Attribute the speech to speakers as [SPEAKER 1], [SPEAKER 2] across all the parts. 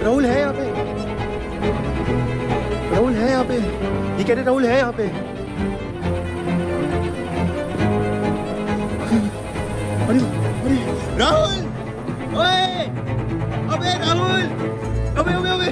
[SPEAKER 1] राहुल है यहाँ पे, राहुल है यहाँ पे, ये कह रहे राहुल है यहाँ पे। अरे अरे राहुल, ओए, अबे राहुल, अबे अबे अबे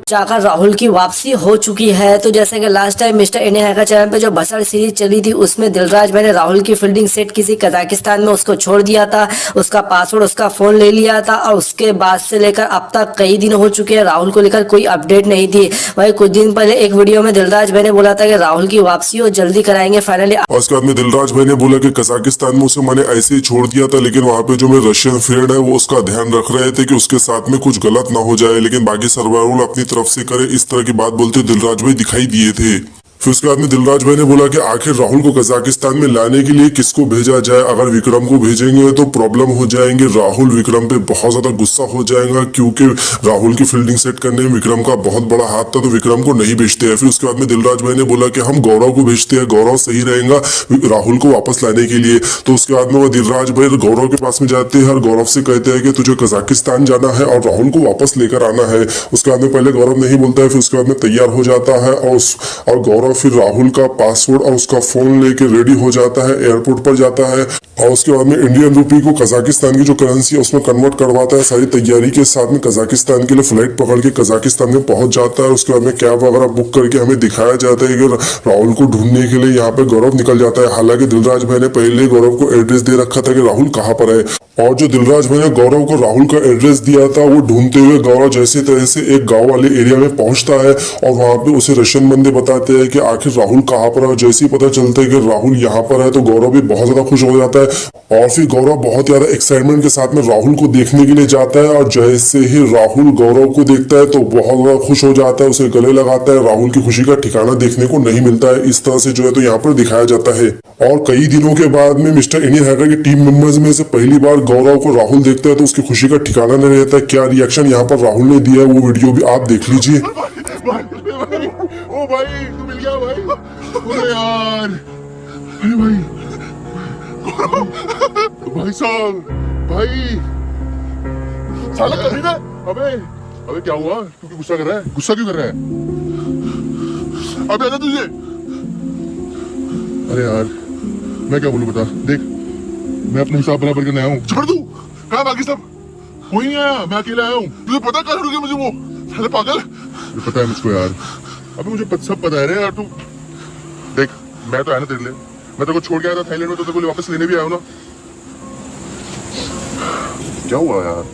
[SPEAKER 2] जाकर राहुल की वापसी हो चुकी है। तो जैसे कि last time mister Indian hacker channel पे जो भसड़ सीरीज चली थी उसमें दिलराज भाई ने राहुल की फील्डिंग सेट किसी कजाकिस्तान में उसको छोड़ दिया था, उसका पासवर्ड उसका फोन ले लिया था और उसके बाद से लेकर अब तक कई दिन हो चुके हैं, राहुल को लेकर कोई अपडेट नहीं थी। वही कुछ दिन पहले एक वीडियो में दिलराज भाई ने बोला था कि राहुल की वापसी हो जल्दी कराएंगे फाइनली।
[SPEAKER 3] उसके बाद में दिलराज भाई ने बोला कि कजाकिस्तान में उसे मैंने ऐसे ही छोड़ दिया था, लेकिन वहाँ पे जो मेरे रशियन फ्रेंड है वो उसका ध्यान रख रहे थे कि उसके साथ में कुछ गलत ना हो जाए, लेकिन बाकी सर्वाइवल अपनी तरफ से करे, इस तरह की बात बोलते दिलराज भाई दिखाई दिए थे। फिर उसके बाद में दिलराज भाई ने बोला कि आखिर राहुल को कजाकिस्तान में लाने के लिए किसको भेजा जाए, अगर विक्रम को भेजेंगे तो प्रॉब्लम हो जाएंगे, राहुल विक्रम पे बहुत ज्यादा गुस्सा हो जाएगा, क्योंकि राहुल की फील्डिंग सेट करने में विक्रम का बहुत बड़ा हाथ था, तो विक्रम को नहीं भेजते हैं। फिर उसके बाद में दिलराज भाई ने बोला कि हम गौरव को भेजते हैं, गौरव सही रहेगा राहुल को वापस लाने के लिए। तो उसके बाद में वो दिलराज भाई गौरव के पास में जाते हैं और गौरव से कहते हैं कि तुझे कजाकिस्तान जाना है और राहुल को वापस लेकर आना है। उसके बाद में पहले गौरव नहीं बोलता है, फिर उसके बाद में तैयार हो जाता है और गौरव फिर राहुल का पासवर्ड और उसका फोन लेके रेडी हो जाता है, एयरपोर्ट पर जाता है और उसके बाद में इंडियन रुपी को कजाकिस्तान की जो करेंसी है उसमें कन्वर्ट करवाता है। सारी तैयारी के साथ में कजाकिस्तान के लिए फ्लाइट पकड़ के कजाकिस्तान में पहुंच जाता है। उसके बाद में कैब वगैरह बुक करके हमें दिखाया जाता है कि राहुल को ढूंढने के लिए यहाँ पे गौरव निकल जाता है। हालांकि दिलराज भाई ने पहले गौरव को एड्रेस दे रखा था कि राहुल कहाँ पर है, और जो दिलराज भाई ने गौरव को राहुल का एड्रेस दिया था वो ढूंढते हुए गौरव जैसे तरह से एक गांव वाले एरिया में पहुंचता है और वहां पे उसे रशियन बंदे बताते हैं कि आखिर राहुल कहाँ पर है। जैसे ही पता चलता है कि राहुल यहाँ पर है तो गौरव भी बहुत ज्यादा खुश हो जाता है और फिर गौरव बहुत ज्यादा एक्साइटमेंट के साथ में राहुल को देखने के लिए जाता है और जैसे ही राहुल गौरव को देखता है तो बहुत ज्यादा खुश हो जाता है, उसे गले लगाता है। राहुल की खुशी का ठिकाना देखने को नहीं मिलता है, इस तरह से जो है तो यहाँ पर दिखाया जाता है। और कई दिनों के बाद में मिस्टर इंडियन हैकर की टीम मेंबर्स में से पहली बार गौरव को राहुल देखता है तो उसकी खुशी का ठिकाना नहीं रहता है। क्या रिएक्शन यहाँ पर राहुल ने दिया है वो वीडियो भी आप देख लीजिए।
[SPEAKER 4] ओ भाई तू मिल गया भाई, अरे यार, अरे भाई भाई साहब, भाई साला कर ना, अबे अबे क्या हुआ, तू क्यों गुस्सा कर रहा है, गुस्सा क्यों कर रहा है, अबे आजा तुझे, अरे यार मैं क्या बोलूं बता, देख मैं अपने हिसाब बराबर करने आया हूँ, छोड़ तू, कहाँ बाकी सब, कोई नहीं आया, मैं अकेला आया हूँ, तुझे पता कहाँ रुके मुझे वो, साले पागल, पता है मुझको यार, अबे मुझे सब पता है रे यार, तू देख मैं तो आया ना तेरे लिए, मैं तेरे को छोड़ के आया था थाईलैंड में, तो तेरे को वापस लेने भी आया हूँ ना, क्या हुआ यार।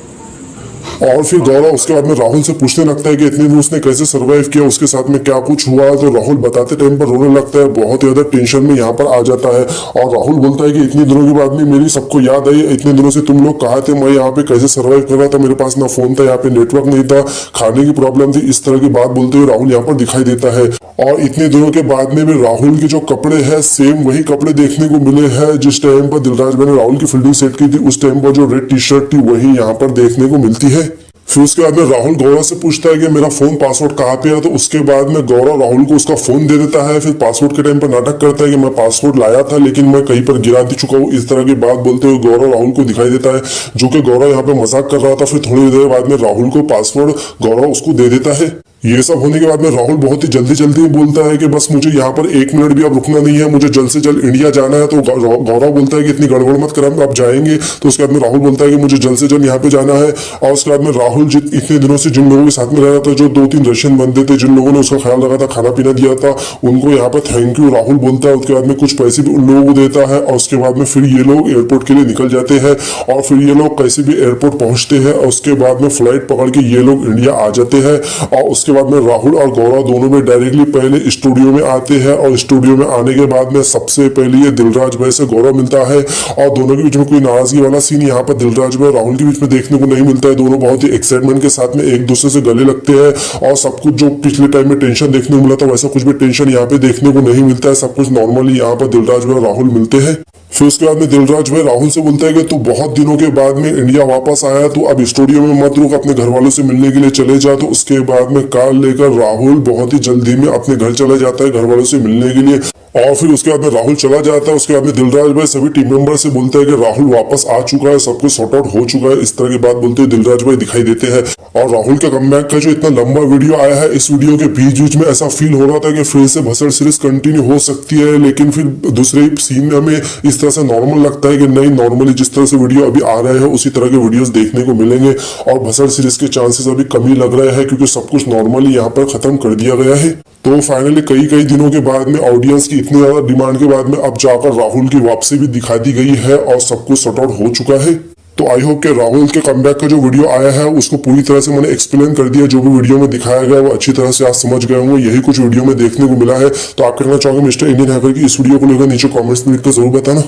[SPEAKER 3] और फिर गौरव उसके बाद में राहुल से पूछने लगता है कि इतने दिन उसने कैसे सरवाइव किया, उसके साथ में क्या कुछ हुआ। तो राहुल बताते टाइम पर रोने लगता है, बहुत ज्यादा टेंशन में यहाँ पर आ जाता है और राहुल बोलता है कि इतने दिनों के बाद में मेरी सबको याद आई, इतने दिनों से तुम लोग कहाँ थे, मैं यहाँ पे कैसे सरवाइव कर रहा था, मेरे पास ना फोन था, यहाँ पे नेटवर्क नहीं था, खाने की प्रॉब्लम थी, इस तरह की बात बोलते हुए राहुल यहाँ पर दिखाई देता है। और इतने दिनों के बाद में भी राहुल के जो कपड़े हैं सेम वही कपड़े देखने को मिले हैं जिस टाइम पर दिलराज भाई ने राहुल की फील्डिंग सेट की थी, उस टाइम पर जो रेड टी शर्ट थी वही यहाँ पर देखने को मिलती है। फिर उसके बाद में राहुल गौरव से पूछता है कि मेरा फोन पासवर्ड कहाँ पे है, तो उसके बाद में गौरव राहुल को उसका फोन दे देता है। फिर पासवर्ड के टाइम पर नाटक करता है कि मैं पासवर्ड लाया था लेकिन मैं कहीं पर गिरा दे चुका हूँ, इस तरह की बात बोलते हुए गौरव राहुल को दिखाई देता है, जो कि गौरव यहाँ पे मजाक कर रहा था। फिर थोड़ी देर बाद में राहुल को पासवर्ड गौरव उसको दे देता है। ये सब होने के बाद में राहुल बहुत ही जल्दी में बोलता है कि बस मुझे यहाँ पर 1 मिनट भी अब रुकना नहीं है, मुझे जल्द से जल्द इंडिया जाना है। तो गौरव बोलता है कि इतनी गड़बड़ मत कर, अब जाएंगे। तो उसके बाद में राहुल बोलता है कि मुझे जल्द से जल्द यहाँ पे जाना है। और उसके बाद में राहुल इतने दिनों से जिन लोगों के साथ में रह रहा था, जो 2-3 रशियन बंदे थे जिन लोगों ने उसका ख्याल रखा था, खाना पीना दिया था, उनको यहाँ पर थैंक यू राहुल बोलता है। उसके बाद में कुछ पैसे भी उन लोगों को देता है और उसके बाद में फिर ये लोग एयरपोर्ट के लिए निकल जाते हैं। और फिर ये लोग कैसे भी एयरपोर्ट पहुंचते हैं और उसके बाद में फ्लाइट पकड़ के ये लोग इंडिया आ जाते हैं। और उसके बाद में राहुल और गौरव दोनों में डायरेक्टली पहले स्टूडियो में आते हैं और स्टूडियो में आने के बाद में सबसे पहले ये दिलराज भाई से गौरव मिलता है और दोनों के बीच में कोई नाराजगी वाला सीन यहाँ पर दिलराज भाई और राहुल के बीच में देखने को नहीं मिलता है। दोनों बहुत ही एक्साइटमेंट के साथ में एक दूसरे से गले लगते हैं और सब कुछ जो पिछले टाइम में टेंशन देखने को मिला था वैसा कुछ भी टेंशन यहाँ पे देखने को नहीं मिलता है। सब कुछ नॉर्मली यहाँ पर दिलराज भाई और राहुल मिलते हैं। फिर उसके बाद में दिलराज भाई राहुल से बोलता है कि तू बहुत दिनों के बाद में इंडिया वापस आया, तू अब स्टूडियो में मत रुक, अपने घर वालों से मिलने के लिए चले जा। तो उसके बाद में कार लेकर राहुल बहुत ही जल्दी में अपने घर चला जाता है घर वालों से मिलने के लिए। और फिर उसके बाद में राहुल चला जाता है। उसके बाद में दिलराज भाई सभी टीम मेंबर से बोलते हैं कि राहुल वापस आ चुका है, सब कुछ सॉर्ट आउट हो चुका है, इस तरह की बात बोलते हुए दिलराज भाई दिखाई देते हैं। और राहुल का कमबैक का जो इतना लंबा वीडियो आया है, इस वीडियो के बीच बीच में ऐसा फील हो रहा था कि फिर से भसड़ सीरीज कंटिन्यू हो सकती है, लेकिन फिर दूसरे सीन में हमें इस तरह से नॉर्मल लगता है कि नहीं, नॉर्मली जिस तरह से वीडियो अभी आ रहे हैं उसी तरह के वीडियोस देखने को मिलेंगे और भसड़ सीरीज के चांसेस अभी कमी लग रहे हैं, क्योंकि सब कुछ नॉर्मली यहाँ पर खत्म कर दिया गया है। तो फाइनली कई दिनों के बाद में ऑडियंस की इतनी ज्यादा डिमांड के बाद में अब जाकर राहुल की वापसी भी दिखा दी गई है और सब कुछ सॉर्ट आउट हो चुका है। तो आई होप कि राहुल के कमबैक का जो वीडियो आया है उसको पूरी तरह से मैंने एक्सप्लेन कर दिया, जो भी वीडियो में दिखाया गया वो अच्छी तरह से आप समझ गए होंगे। यही कुछ वीडियो में देखने को मिला है। तो आप कहना चाहोगे मिस्टर इंडियन हैकर की इस वीडियो को लेकर नीचे कमेंट्स में लिखकर जरूर बताना।